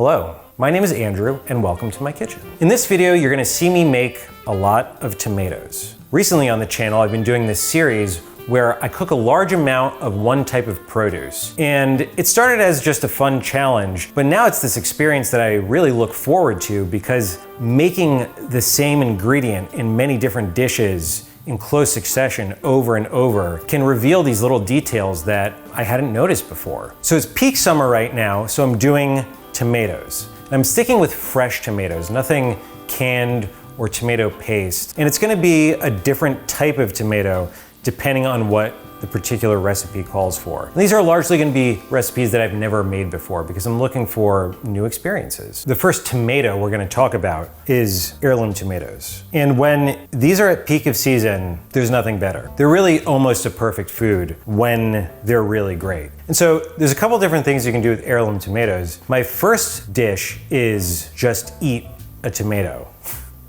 Hello, my name is Andrew and welcome to my kitchen. In this video, you're gonna see me make a lot of tomatoes. Recently on the channel, I've been doing this series where I cook a large amount of one type of produce. And it started as just a fun challenge, but now it's this experience that I really look forward to because making the same ingredient in many different dishes in close succession over and over can reveal these little details that I hadn't noticed before. So it's peak summer right now, so I'm doing tomatoes. And I'm sticking with fresh tomatoes, nothing canned or tomato paste. And it's gonna be a different type of tomato depending on what the particular recipe calls for. And these are largely gonna be recipes that I've never made before because I'm looking for new experiences. The first tomato we're gonna talk about is heirloom tomatoes. And when these are at peak of season, there's nothing better. They're really almost a perfect food when they're really great. And so there's a couple different things you can do with heirloom tomatoes. My first dish is just eat a tomato.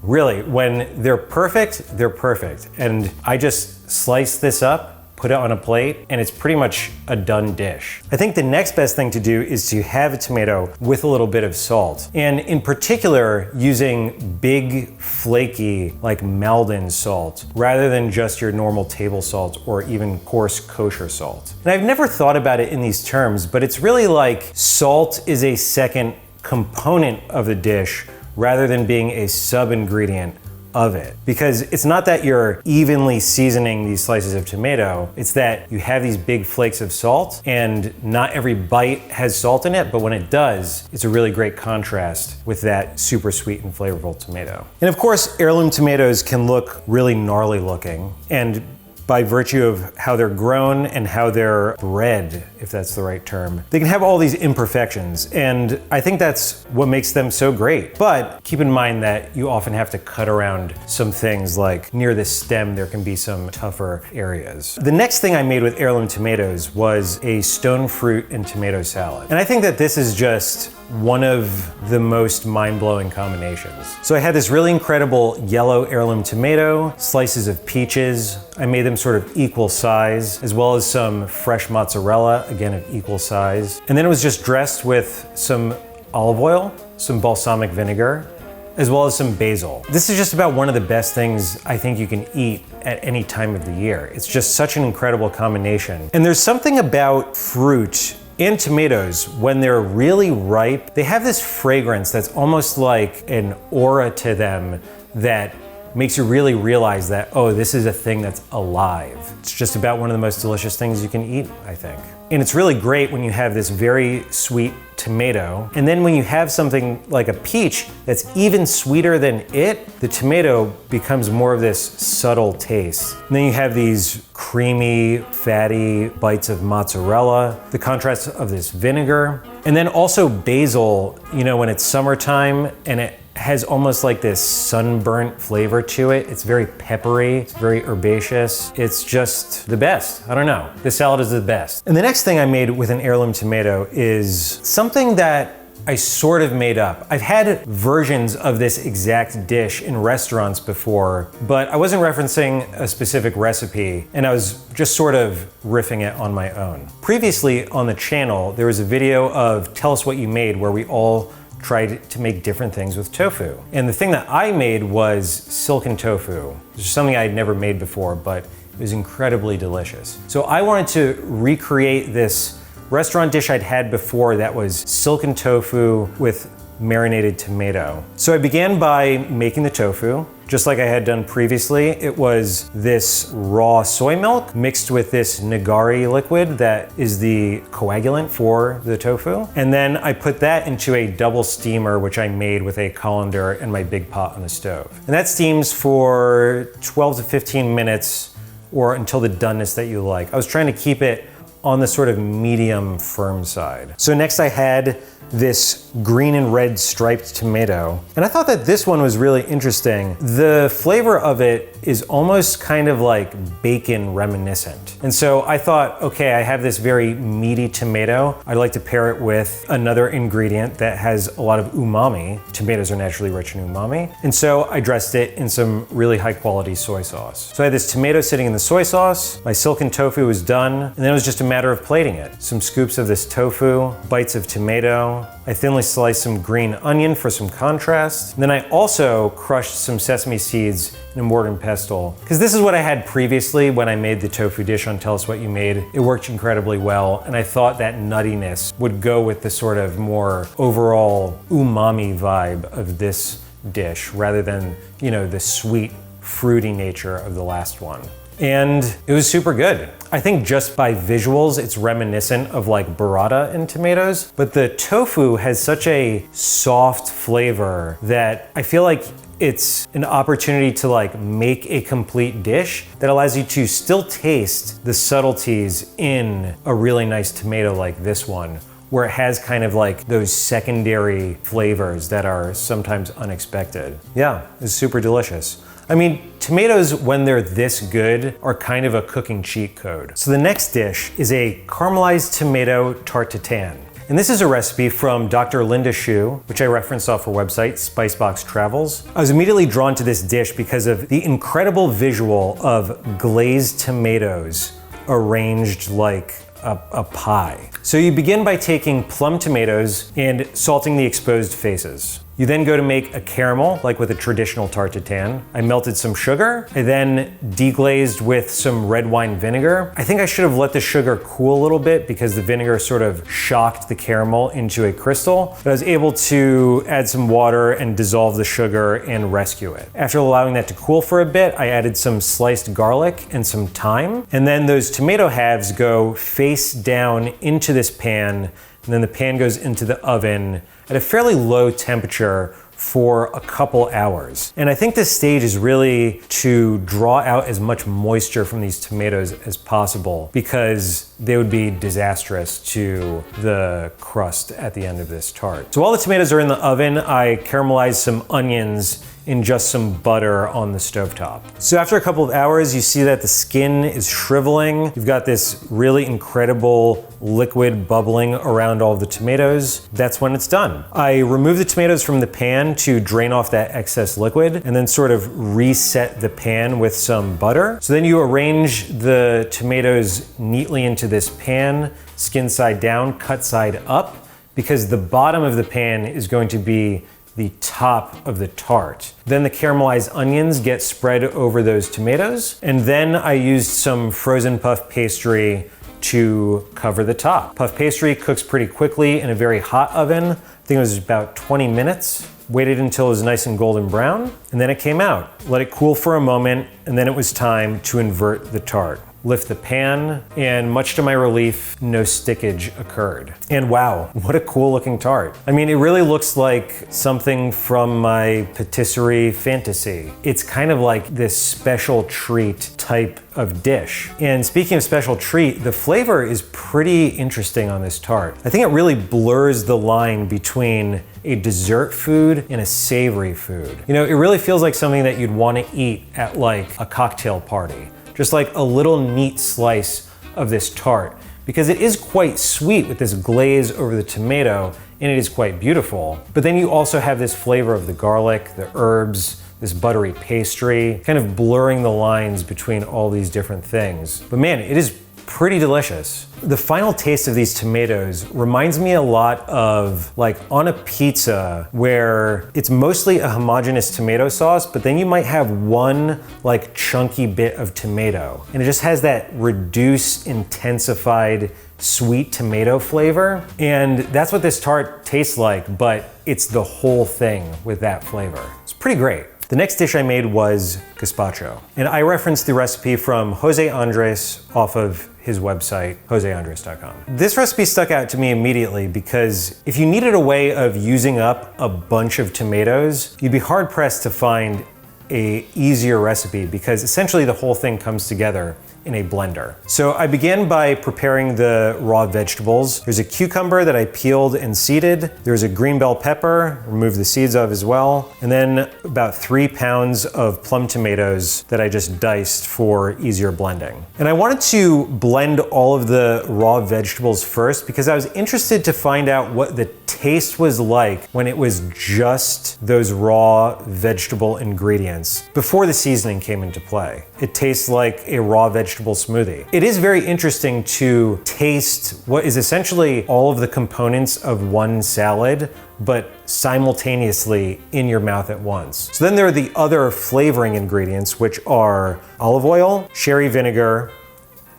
Really, when they're perfect, they're perfect. And I just slice this up, put it on a plate, and it's pretty much a done dish. I think the next best thing to do is to have a tomato with a little bit of salt. And in particular, using big, flaky, like Maldon salt, rather than just your normal table salt or even coarse kosher salt. And I've never thought about it in these terms, but it's really like salt is a second component of the dish rather than being a sub-ingredient of it. Because it's not that you're evenly seasoning these slices of tomato, it's that you have these big flakes of salt and not every bite has salt in it, but when it does, it's a really great contrast with that super sweet and flavorful tomato. And of course, heirloom tomatoes can look really gnarly looking, and by virtue of how they're grown and how they're bred, if that's the right term, they can have all these imperfections. And I think that's what makes them so great. But keep in mind that you often have to cut around some things, like near the stem, there can be some tougher areas. The next thing I made with heirloom tomatoes was a stone fruit and tomato salad. And I think that this is just one of the most mind-blowing combinations. So I had this really incredible yellow heirloom tomato, slices of peaches. I made them sort of equal size, as well as some fresh mozzarella, again of equal size. And then it was just dressed with some olive oil, some balsamic vinegar, as well as some basil. This is just about one of the best things I think you can eat at any time of the year. It's just such an incredible combination. And there's something about fruit and tomatoes, when they're really ripe, they have this fragrance that's almost like an aura to them that makes you really realize that, oh, this is a thing that's alive. It's just about one of the most delicious things you can eat, I think. And it's really great when you have this very sweet tomato, and then when you have something like a peach that's even sweeter than it, the tomato becomes more of this subtle taste. And then you have these creamy, fatty bites of mozzarella, the contrast of this vinegar, and then also basil, you know, when it's summertime and it has almost like this sunburnt flavor to it. It's very peppery, it's very herbaceous. It's just the best. I don't know. This salad is the best. And the next thing I made with an heirloom tomato is something that I sort of made up. I've had versions of this exact dish in restaurants before, but I wasn't referencing a specific recipe, and I was just sort of riffing it on my own. Previously on the channel, there was a video of Tell Us What You Made where we all tried to make different things with tofu. And the thing that I made was silken tofu, which is something I had never made before, but it was incredibly delicious. So I wanted to recreate this restaurant dish I'd had before that was silken tofu with marinated tomato. So I began by making the tofu, just like I had done previously. It was this raw soy milk mixed with this nigari liquid that is the coagulant for the tofu. And then I put that into a double steamer, which I made with a colander and my big pot on the stove. And that steams for 12 to 15 minutes or until the doneness that you like. I was trying to keep it on the sort of medium firm side. So next I had this green and red striped tomato. And I thought that this one was really interesting. The flavor of it is almost kind of like bacon reminiscent. And so I thought, okay, I have this very meaty tomato. I'd like to pair it with another ingredient that has a lot of umami. Tomatoes are naturally rich in umami. And so I dressed it in some really high quality soy sauce. So I had this tomato sitting in the soy sauce, my silken tofu was done, and then it was just a matter of plating it. Some scoops of this tofu, bites of tomato, tomato. I thinly sliced some green onion for some contrast. And then I also crushed some sesame seeds in a mortar and pestle. Because this is what I had previously when I made the tofu dish on Tell Us What You Made. It worked incredibly well, and I thought that nuttiness would go with the sort of more overall umami vibe of this dish, rather than, you know, the sweet, fruity nature of the last one. And it was super good. I think just by visuals, it's reminiscent of like burrata and tomatoes, but the tofu has such a soft flavor that I feel like it's an opportunity to like make a complete dish that allows you to still taste the subtleties in a really nice tomato like this one, where it has kind of like those secondary flavors that are sometimes unexpected. Yeah, it's super delicious. I mean, tomatoes, when they're this good, are kind of a cooking cheat code. So the next dish is a caramelized tomato tarte tatin. And this is a recipe from Dr. Linda Shu, which I referenced off her website, Spicebox Travels. I was immediately drawn to this dish because of the incredible visual of glazed tomatoes arranged like a pie. So you begin by taking plum tomatoes and salting the exposed faces. You then go to make a caramel, like with a traditional tarte tatin. I melted some sugar. I then deglazed with some red wine vinegar. I think I should have let the sugar cool a little bit because the vinegar sort of shocked the caramel into a crystal. But I was able to add some water and dissolve the sugar and rescue it. After allowing that to cool for a bit, I added some sliced garlic and some thyme. And then those tomato halves go face down into this pan, and then the pan goes into the oven at a fairly low temperature for a couple hours. And I think this stage is really to draw out as much moisture from these tomatoes as possible, because they would be disastrous to the crust at the end of this tart. So while the tomatoes are in the oven, I caramelized some onions in just some butter on the stovetop. So after a couple of hours, you see that the skin is shriveling. You've got this really incredible liquid bubbling around all of the tomatoes. That's when it's done. I remove the tomatoes from the pan to drain off that excess liquid, and then sort of reset the pan with some butter. So then you arrange the tomatoes neatly into this pan, skin side down, cut side up, because the bottom of the pan is going to be the top of the tart. Then the caramelized onions get spread over those tomatoes, and then I used some frozen puff pastry to cover the top. Puff pastry cooks pretty quickly in a very hot oven. I think it was about 20 minutes. Waited until it was nice and golden brown, and then it came out. Let it cool for a moment, and then it was time to invert the tart. Lift the pan, and much to my relief, no stickage occurred. And wow, what a cool looking tart. I mean, it really looks like something from my patisserie fantasy. It's kind of like this special treat type of dish. And speaking of special treat, the flavor is pretty interesting on this tart. I think it really blurs the line between a dessert food and a savory food. You know, it really feels like something that you'd want to eat at like a cocktail party. Just like a little neat slice of this tart, because it is quite sweet with this glaze over the tomato, and it is quite beautiful. But then you also have this flavor of the garlic, the herbs, this buttery pastry, kind of blurring the lines between all these different things. But man, it is pretty delicious. The final taste of these tomatoes reminds me a lot of like on a pizza where it's mostly a homogeneous tomato sauce, but then you might have one like chunky bit of tomato, and it just has that reduced, intensified sweet tomato flavor. And that's what this tart tastes like, but it's the whole thing with that flavor. It's pretty great. The next dish I made was gazpacho. And I referenced the recipe from Jose Andres off of his website, joseandres.com. This recipe stuck out to me immediately because if you needed a way of using up a bunch of tomatoes, you'd be hard pressed to find an easier recipe, because essentially the whole thing comes together in a blender. So I began by preparing the raw vegetables. There's a cucumber that I peeled and seeded. There's a green bell pepper, removed the seeds of as well. And then about 3 pounds of plum tomatoes that I just diced for easier blending. And I wanted to blend all of the raw vegetables first because I was interested to find out what the taste was like when it was just those raw vegetable ingredients before the seasoning came into play. It tastes like a raw vegetable smoothie. It is very interesting to taste what is essentially all of the components of one salad, but simultaneously in your mouth at once. So then there are the other flavoring ingredients, which are olive oil, sherry vinegar,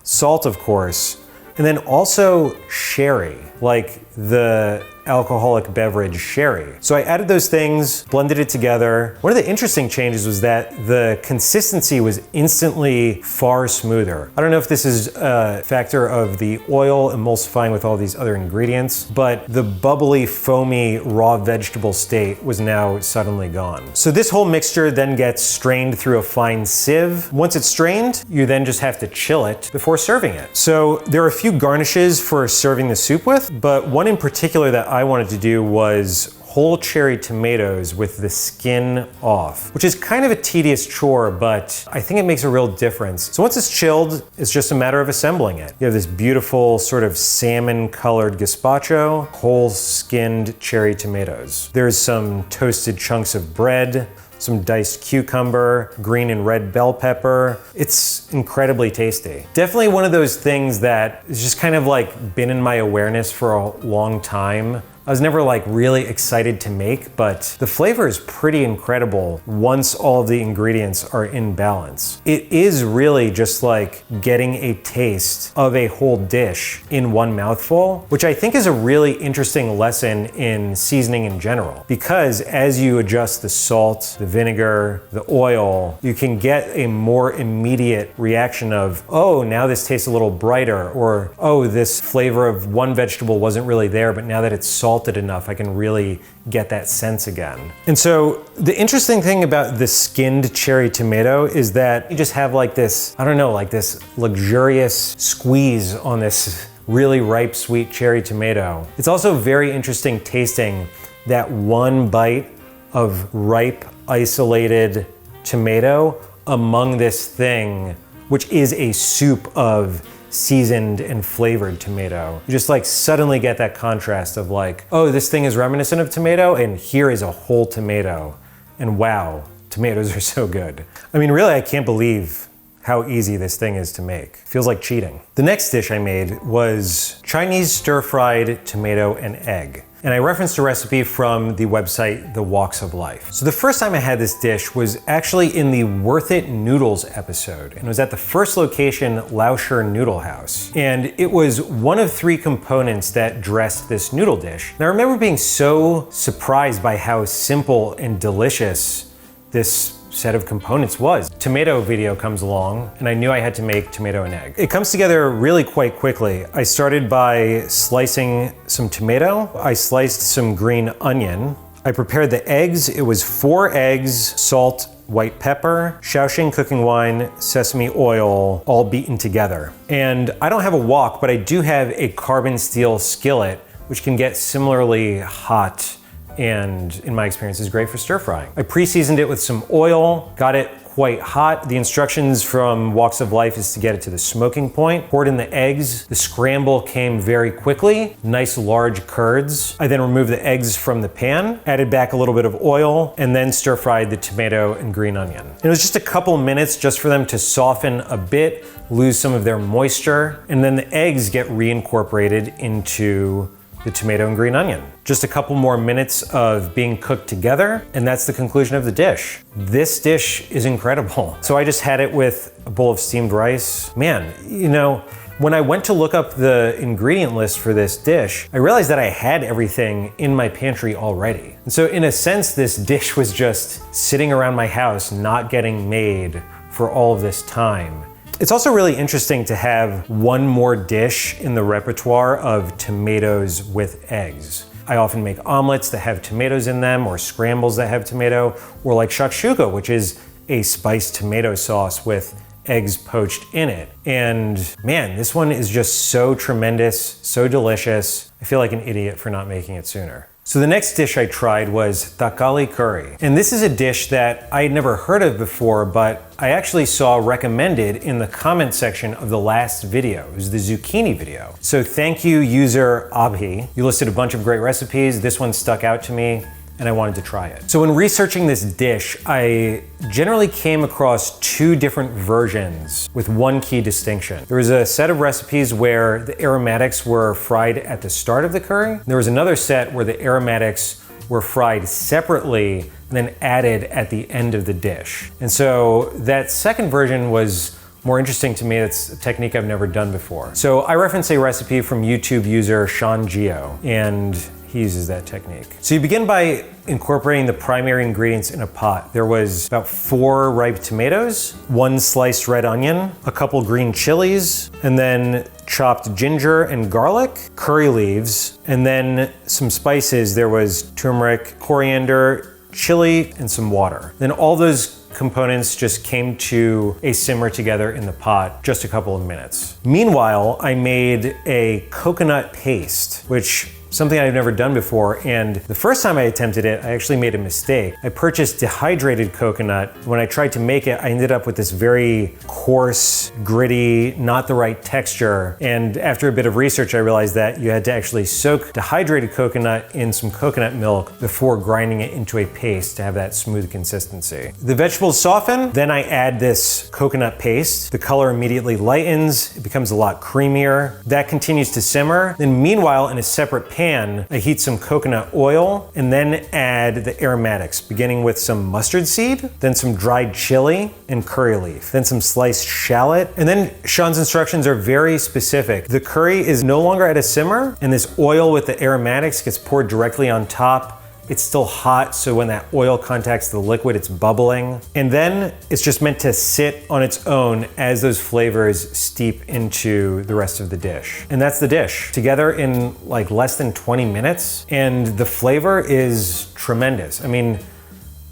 salt, of course, and then also sherry, like the alcoholic beverage sherry. So I added those things, blended it together. One of the interesting changes was that the consistency was instantly far smoother. I don't know if this is a factor of the oil emulsifying with all these other ingredients, but the bubbly, foamy, raw vegetable state was now suddenly gone. So this whole mixture then gets strained through a fine sieve. Once it's strained, you then just have to chill it before serving it. So there are a few garnishes for serving the soup with, but one in particular that I wanted to do was whole cherry tomatoes with the skin off, which is kind of a tedious chore, but I think it makes a real difference. So once it's chilled, it's just a matter of assembling it. You have this beautiful sort of salmon colored gazpacho, whole skinned cherry tomatoes. There's some toasted chunks of bread, some diced cucumber, green and red bell pepper. It's incredibly tasty. Definitely one of those things that has just kind of like been in my awareness for a long time. I was never like really excited to make, but the flavor is pretty incredible once all of the ingredients are in balance. It is really just like getting a taste of a whole dish in one mouthful, which I think is a really interesting lesson in seasoning in general. Because as you adjust the salt, the vinegar, the oil, you can get a more immediate reaction of, oh, now this tastes a little brighter, or oh, this flavor of one vegetable wasn't really there, but now that it's salted enough, I can really get that sense again. And so the interesting thing about the skinned cherry tomato is that you just have like this, I don't know, like this luxurious squeeze on this really ripe, sweet cherry tomato. It's also very interesting tasting that one bite of ripe, isolated tomato among this thing, which is a soup of seasoned and flavored tomato. You just like suddenly get that contrast of like, oh, this thing is reminiscent of tomato, and here is a whole tomato. And wow, tomatoes are so good. I mean, really, I can't believe how easy this thing is to make. Feels like cheating. The next dish I made was Chinese stir-fried tomato and egg. And I referenced a recipe from the website, The Walks of Life. So the first time I had this dish was actually in the Worth It Noodles episode, and it was at the first location, Laosher Noodle House. And it was one of 3 components that dressed this noodle dish. And I remember being so surprised by how simple and delicious this set of components was. Tomato video comes along, and I knew I had to make tomato and egg. It comes together really quite quickly. I started by slicing some tomato. I sliced some green onion. I prepared the eggs. It was 4 eggs, salt, white pepper, Shaoxing cooking wine, sesame oil, all beaten together. And I don't have a wok, but I do have a carbon steel skillet, which can get similarly hot and in my experience is great for stir frying. I pre-seasoned it with some oil, got it quite hot. The instructions from Walks of Life is to get it to the smoking point. Poured in the eggs. The scramble came very quickly. Nice large curds. I then removed the eggs from the pan, added back a little bit of oil, and then stir fried the tomato and green onion. And it was just a couple minutes just for them to soften a bit, lose some of their moisture, and then the eggs get reincorporated into the tomato and green onion. Just a couple more minutes of being cooked together, and that's the conclusion of the dish. This dish is incredible. So I just had it with a bowl of steamed rice. Man, you know, when I went to look up the ingredient list for this dish, I realized that I had everything in my pantry already. And so in a sense, this dish was just sitting around my house, not getting made for all of this time. It's also really interesting to have one more dish in the repertoire of tomatoes with eggs. I often make omelets that have tomatoes in them, or scrambles that have tomato, or like shakshuka, which is a spiced tomato sauce with eggs poached in it. And man, this one is just so tremendous, so delicious. I feel like an idiot for not making it sooner. So the next dish I tried was takali curry. And this is a dish that I had never heard of before, but I actually saw recommended in the comment section of the last video. It was the zucchini video. So thank you, user Abhi. You listed a bunch of great recipes. This one stuck out to me, and I wanted to try it. So when researching this dish, I generally came across two different versions with one key distinction. There was a set of recipes where the aromatics were fried at the start of the curry. There was another set where the aromatics were fried separately and then added at the end of the dish. And so that second version was more interesting to me. It's a technique I've never done before. So I reference a recipe from YouTube user Sean Geo, and he uses that technique. So you begin by incorporating the primary ingredients in a pot. There was about 4 ripe tomatoes, 1 sliced red onion, a couple green chilies, and then chopped ginger and garlic, curry leaves, and then some spices. There was turmeric, coriander, chili, and some water. Then all those components just came to a simmer together in the pot, just a couple of minutes. Meanwhile, I made a coconut paste, which something I've never done before, and the first time I attempted it, I actually made a mistake. I purchased dehydrated coconut. When I tried to make it, I ended up with this very coarse, gritty, not the right texture, and after a bit of research, I realized that you had to actually soak dehydrated coconut in some coconut milk before grinding it into a paste to have that smooth consistency. The vegetables soften, then I add this coconut paste. The color immediately lightens, it becomes a lot creamier. That continues to simmer. Then meanwhile, in a separate pan, I heat some coconut oil and then add the aromatics, beginning with some mustard seed, then some dried chili and curry leaf, then some sliced shallot. And then Sean's instructions are very specific. The curry is no longer at a simmer, and this oil with the aromatics gets poured directly on top. It's still hot, so when that oil contacts the liquid, it's bubbling. And then it's just meant to sit on its own as those flavors steep into the rest of the dish. And that's the dish. Together in like less than 20 minutes, and the flavor is tremendous. I mean,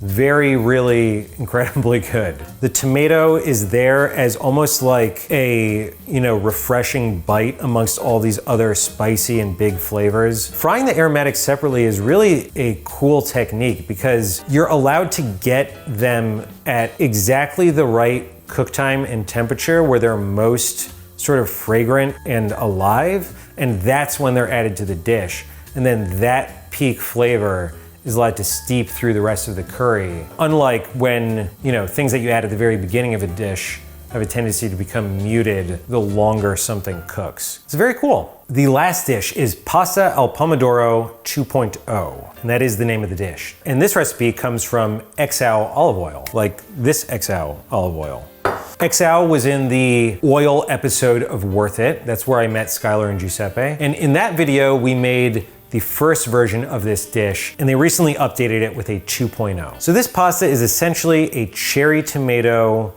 very, really incredibly good. The tomato is there as almost like a, refreshing bite amongst all these other spicy and big flavors. Frying the aromatics separately is really a cool technique because you're allowed to get them at exactly the right cook time and temperature where they're most sort of fragrant and alive, and that's when they're added to the dish. And then that peak flavor is allowed to steep through the rest of the curry. Unlike when, things that you add at the very beginning of a dish have a tendency to become muted the longer something cooks. It's very cool. The last dish is pasta al pomodoro 2.0, and that is the name of the dish. And this recipe comes from XAO olive oil, like this XAO olive oil. XAO was in the oil episode of Worth It. That's where I met Skylar and Giuseppe. And in that video, we made the first version of this dish, and they recently updated it with a 2.0. So this pasta is essentially a cherry tomato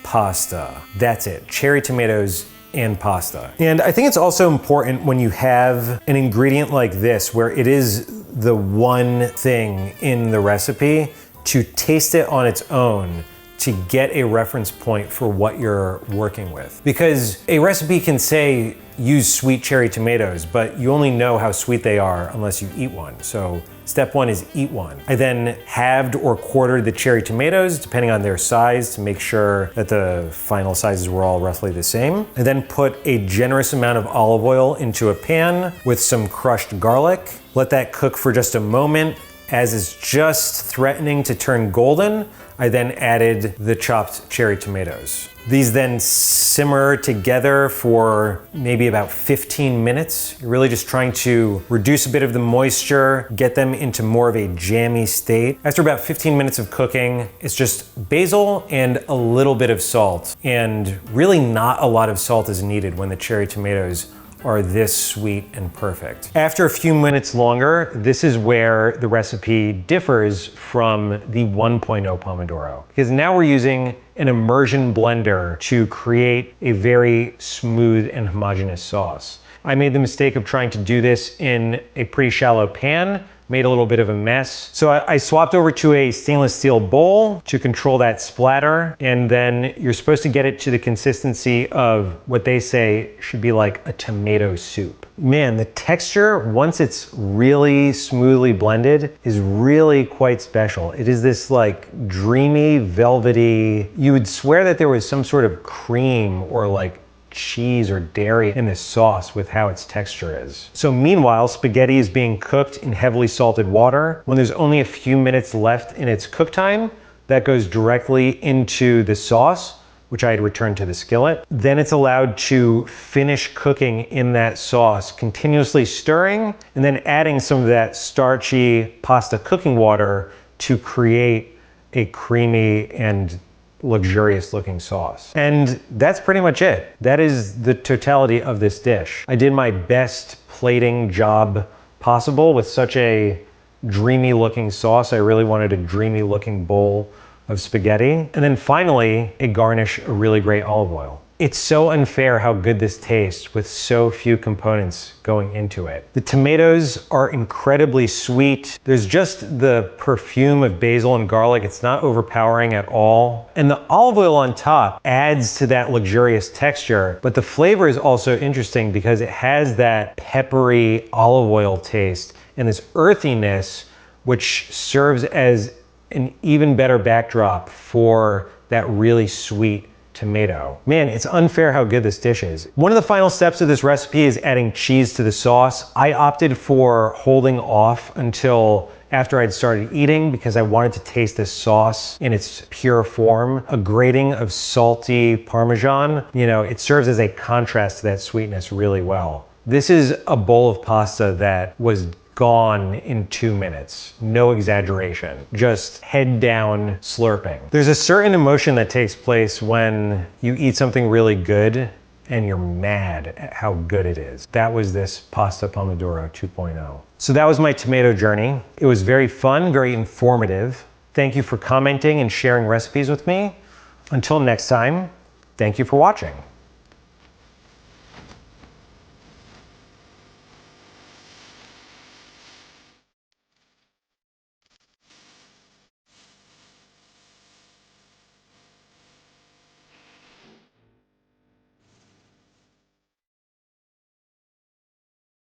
pasta. That's it, cherry tomatoes and pasta. And I think it's also important when you have an ingredient like this, where it is the one thing in the recipe, to taste it on its own to get a reference point for what you're working with. Because a recipe can say, use sweet cherry tomatoes, but you only know how sweet they are unless you eat one. So step 1 is eat one. I then halved or quartered the cherry tomatoes, depending on their size, to make sure that the final sizes were all roughly the same. I then put a generous amount of olive oil into a pan with some crushed garlic. Let that cook for just a moment. As it's just threatening to turn golden, I then added the chopped cherry tomatoes. These then simmer together for maybe about 15 minutes. You're really just trying to reduce a bit of the moisture, get them into more of a jammy state. After about 15 minutes of cooking, it's just basil and a little bit of salt. And really not a lot of salt is needed when the cherry tomatoes are this sweet and perfect. After a few minutes longer, this is where the recipe differs from the 1.0 Pomodoro, because now we're using an immersion blender to create a very smooth and homogeneous sauce. I made the mistake of trying to do this in a pretty shallow pan. made a little bit of a mess. So I swapped over to a stainless steel bowl to control that splatter. And then you're supposed to get it to the consistency of what they say should be like a tomato soup. Man, the texture, once it's really smoothly blended, is really quite special. It is this like dreamy, velvety, you would swear that there was some sort of cream or like cheese or dairy in this sauce with how its texture is. So meanwhile, spaghetti is being cooked in heavily salted water. When there's only a few minutes left in its cook time, that goes directly into the sauce, which I had returned to the skillet. Then it's allowed to finish cooking in that sauce, continuously stirring and then adding some of that starchy pasta cooking water to create a creamy and luxurious looking sauce. And that's pretty much it. That is the totality of this dish. I did my best plating job possible with such a dreamy looking sauce. I really wanted a dreamy looking bowl of spaghetti. And then finally, a garnish of really great olive oil. It's so unfair how good this tastes with so few components going into it. The tomatoes are incredibly sweet. There's just the perfume of basil and garlic. It's not overpowering at all. And the olive oil on top adds to that luxurious texture, but the flavor is also interesting because it has that peppery olive oil taste and this earthiness, which serves as an even better backdrop for that really sweet tomato. Man, it's unfair how good this dish is. One of the final steps of this recipe is adding cheese to the sauce. I opted for holding off until after I'd started eating because I wanted to taste this sauce in its pure form. A grating of salty Parmesan, you know, it serves as a contrast to that sweetness really well. This is a bowl of pasta that was gone in 2 minutes. No exaggeration. Just head down slurping. There's a certain emotion that takes place when you eat something really good and you're mad at how good it is. That was this pasta pomodoro 2.0. So that was my tomato journey. It was very fun, very informative. Thank you for commenting and sharing recipes with me. Until next time, thank you for watching.